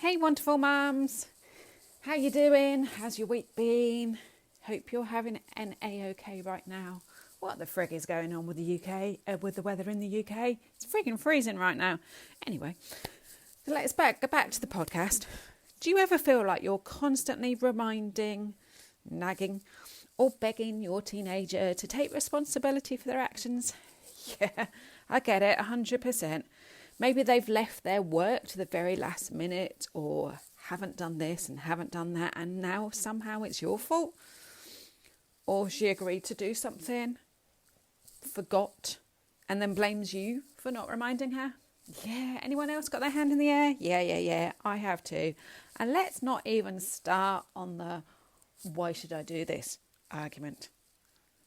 Hey wonderful mums, how you doing? How's your week been? Hope you're having an A-OK right now. What the frig is going on with the UK, with the weather in the UK? It's frigging freezing right now. Anyway, so let's go back to the podcast. Do you ever feel like you're constantly reminding, nagging or begging your teenager to take responsibility for their actions? Yeah, I get it, 100%. Maybe they've left their work to the very last minute or haven't done this and haven't done that, and now somehow it's your fault. Or she agreed to do something, forgot, and then blames you for not reminding her. Yeah, anyone else got their hand in the air? Yeah, I have too. And let's not even start on the why should I do this argument.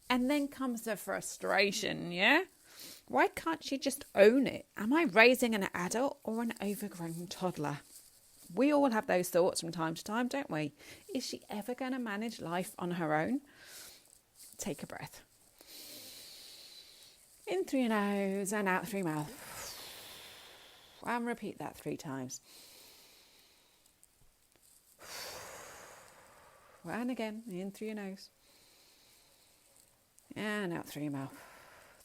And then comes the frustration, yeah? Why can't she just own it? Am I raising an adult or an overgrown toddler? We all have those thoughts from time to time, don't we? Is she ever going to manage life on her own? Take a breath. In through your nose and out through your mouth. And repeat that 3 times. And again, in through your nose. And out through your mouth.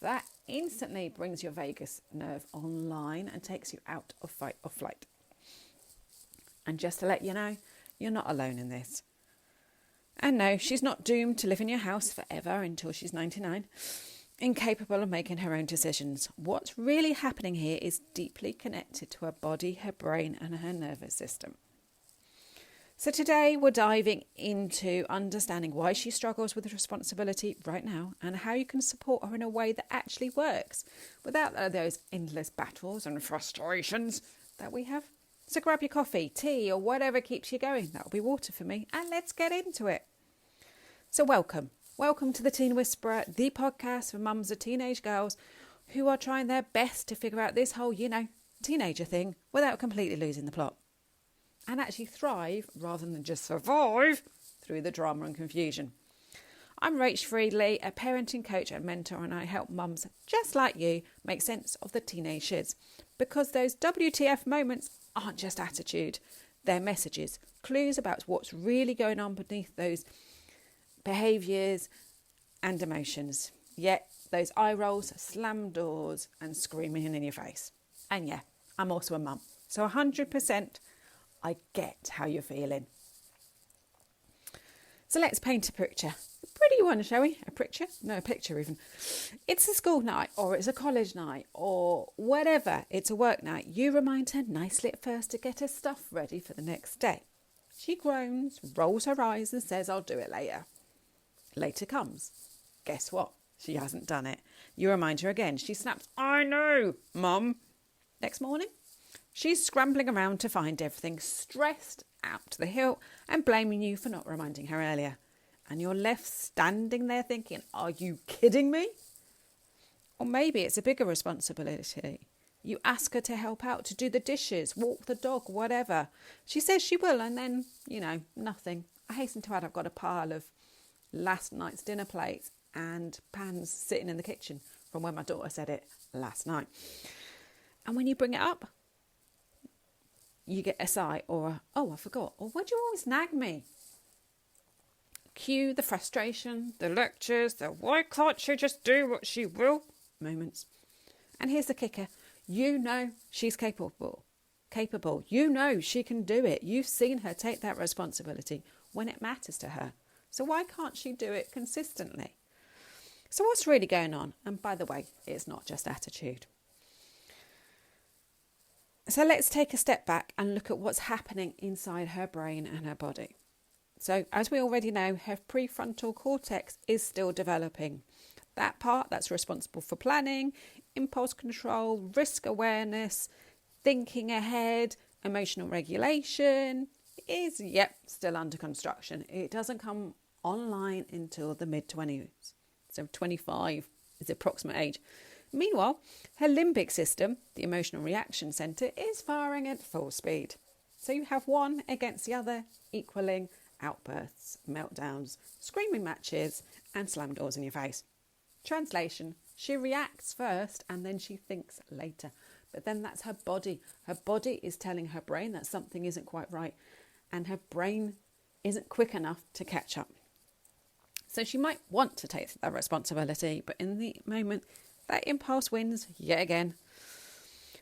That instantly brings your vagus nerve online and takes you out of fight or flight. And just to let you know, you're not alone in this. And no, she's not doomed to live in your house forever until she's 99, incapable of making her own decisions. What's really happening here is deeply connected to her body, her brain, and her nervous system. So today we're diving into understanding why she struggles with responsibility right now and how you can support her in a way that actually works without those endless battles and frustrations that we have. So grab your coffee, tea, or whatever keeps you going. That'll be water for me. And let's get into it. So welcome. Welcome to the Teen Whisperer, the podcast for mums of teenage girls who are trying their best to figure out this whole, teenager thing without completely losing the plot. And actually thrive rather than just survive through the drama and confusion. I'm Rach Friedley, a parenting coach and mentor, and I help mums just like you make sense of the teenage shiz. Because those WTF moments aren't just attitude, they're messages, clues about what's really going on beneath those behaviours and emotions. Yet those eye rolls, slam doors and screaming in your face. And yeah, I'm also a mum. So 100% I get how you're feeling. So let's paint a picture. A pretty one, shall we? A picture? No, a picture even. It's a school night or it's a college night or whatever. It's a work night. You remind her nicely at first to get her stuff ready for the next day. She groans, rolls her eyes and says, I'll do it later. Later comes. Guess what? She hasn't done it. You remind her again. She snaps, I know, Mum. Next morning, she's scrambling around to find everything, stressed out to the hilt and blaming you for not reminding her earlier. And you're left standing there thinking, are you kidding me? Or maybe it's a bigger responsibility. You ask her to help out, to do the dishes, walk the dog, whatever. She says she will and then, nothing. I hasten to add I've got a pile of last night's dinner plates and pans sitting in the kitchen from when my daughter said it last night. And when you bring it up, you get a sigh or a, oh, I forgot. Or why do you always nag me? Cue the frustration, the lectures, the why can't she just do what she will moments. And here's the kicker. You know she's capable. You know she can do it. You've seen her take that responsibility when it matters to her. So why can't she do it consistently? So what's really going on? And by the way, it's not just attitude. So let's take a step back and look at what's happening inside her brain and her body. So as we already know, her prefrontal cortex is still developing. That part that's responsible for planning, impulse control, risk awareness, thinking ahead, emotional regulation is, still under construction. It doesn't come online until the mid-20s. So 25 is the approximate age. Meanwhile, her limbic system, the emotional reaction centre, is firing at full speed. So you have one against the other, equaling outbursts, meltdowns, screaming matches, and slam doors in your face. Translation, she reacts first and then she thinks later But then that's her body. Her body is telling her brain that something isn't quite right, and her brain isn't quick enough to catch up. So she might want to take that responsibility, but in the moment, that impulse wins yet again.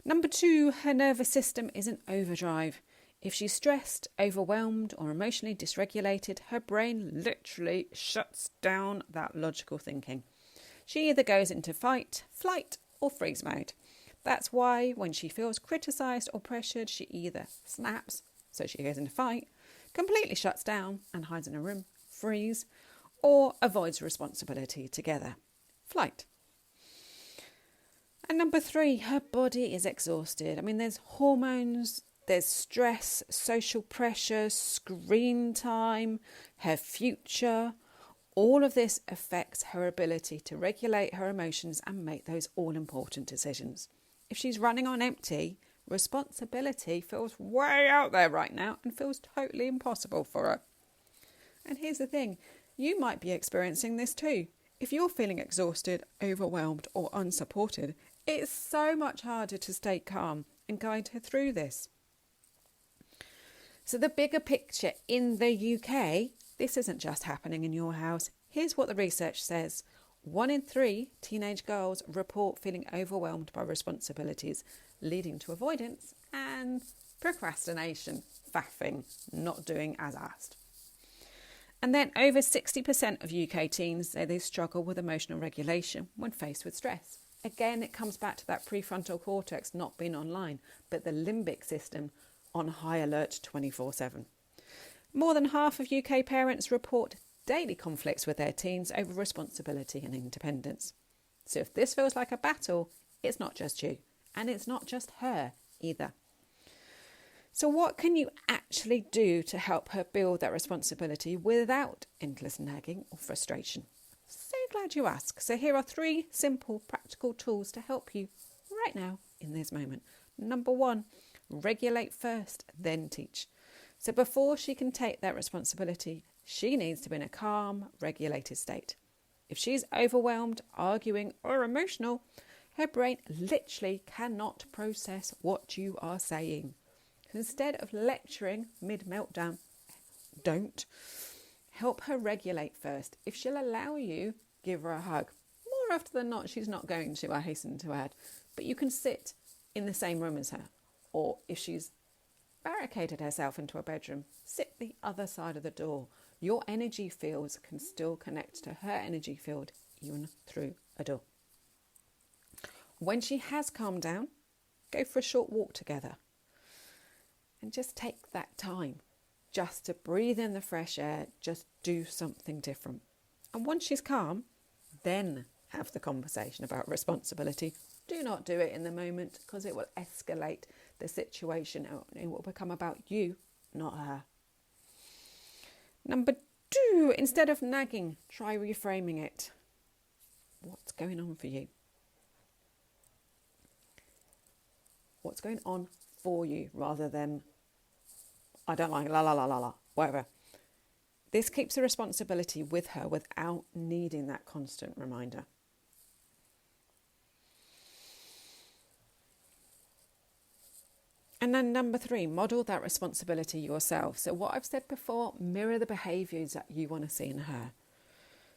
Number 2, her nervous system is in overdrive. If she's stressed, overwhelmed, or emotionally dysregulated, her brain literally shuts down that logical thinking. She either goes into fight, flight, or freeze mode. That's why when she feels criticised or pressured, she either snaps, so she goes into fight, completely shuts down and hides in a room, freeze, or avoids responsibility together, flight. And number 3, her body is exhausted. I mean, there's hormones, there's stress, social pressure, screen time, her future. All of this affects her ability to regulate her emotions and make those all-important decisions. If she's running on empty, responsibility feels way out there right now and feels totally impossible for her. And here's the thing, you might be experiencing this too. If you're feeling exhausted, overwhelmed, or unsupported, it's so much harder to stay calm and guide her through this. So the bigger picture in the UK, this isn't just happening in your house. Here's what the research says. 1 in 3 teenage girls report feeling overwhelmed by responsibilities, leading to avoidance and procrastination, faffing, not doing as asked. And then over 60% of UK teens say they struggle with emotional regulation when faced with stress. Again, it comes back to that prefrontal cortex not being online, but the limbic system on high alert 24/7. More than half of UK parents report daily conflicts with their teens over responsibility and independence. So if this feels like a battle, it's not just you, and it's not just her either. So what can you actually do to help her build that responsibility without endless nagging or frustration? So glad you asked. So here are 3 simple practical tools to help you right now in this moment. Number 1, regulate first, then teach. So before she can take that responsibility, she needs to be in a calm, regulated state. If she's overwhelmed, arguing, or emotional, her brain literally cannot process what you are saying. Instead of lecturing mid-meltdown, don't. Help her regulate first. If she'll allow you, give her a hug. More often than not, she's not going to, I hasten to add. But you can sit in the same room as her. Or if she's barricaded herself into a bedroom, sit the other side of the door. Your energy fields can still connect to her energy field, even through a door. When she has calmed down, go for a short walk together. And just take that time just to breathe in the fresh air, just do something different. And once she's calm, then have the conversation about responsibility. Do not do it in the moment because it will escalate the situation and it will become about you, not her. Number 2, instead of nagging, try reframing it. What's going on for you? What's going on for you rather than I don't like la, whatever. This keeps the responsibility with her without needing that constant reminder. And then number 3, model that responsibility yourself. So what I've said before, mirror the behaviours that you want to see in her.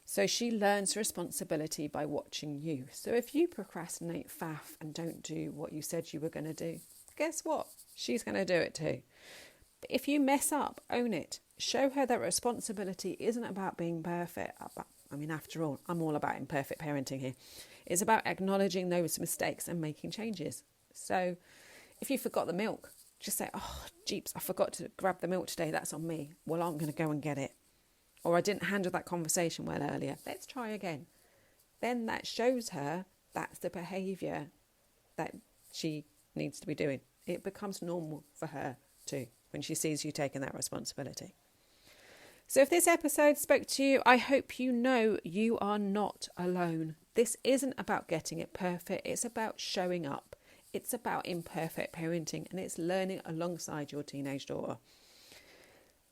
So she learns responsibility by watching you. So if you procrastinate, faff, and don't do what you said you were going to do, guess what? She's going to do it too. But if you mess up, own it. Show her that responsibility isn't about being perfect. After all, I'm all about imperfect parenting here. It's about acknowledging those mistakes and making changes. So if you forgot the milk, just say, oh, jeeps, I forgot to grab the milk today. That's on me. Well, I'm going to go and get it. Or I didn't handle that conversation well earlier. Let's try again. Then that shows her that's the behaviour that she needs to be doing. It becomes normal for her too when she sees you taking that responsibility. So if this episode spoke to you, I hope you know you are not alone. This isn't about getting it perfect. It's about showing up. It's about imperfect parenting, and it's learning alongside your teenage daughter.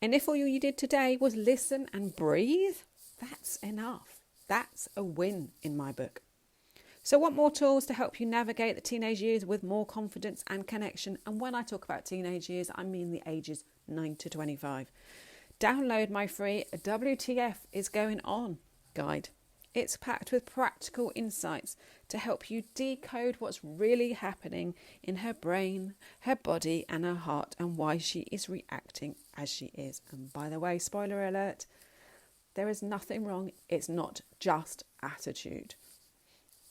And if all you did today was listen and breathe, that's enough. That's a win in my book. So want more tools to help you navigate the teenage years with more confidence and connection? And when I talk about teenage years, I mean the ages 9 to 25. Download my free WTF is Going On guide. It's packed with practical insights to help you decode what's really happening in her brain, her body and her heart, and why she is reacting as she is. And by the way, spoiler alert, there is nothing wrong. It's not just attitude.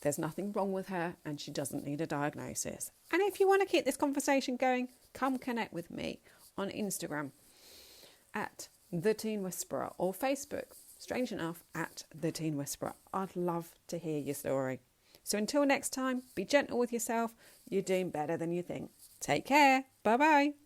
There's nothing wrong with her and she doesn't need a diagnosis. And if you want to keep this conversation going, come connect with me on Instagram at The Teen Whisperer or Facebook, strange enough, at The Teen Whisperer. I'd love to hear your story. So until next time, be gentle with yourself. You're doing better than you think. Take care. Bye-bye.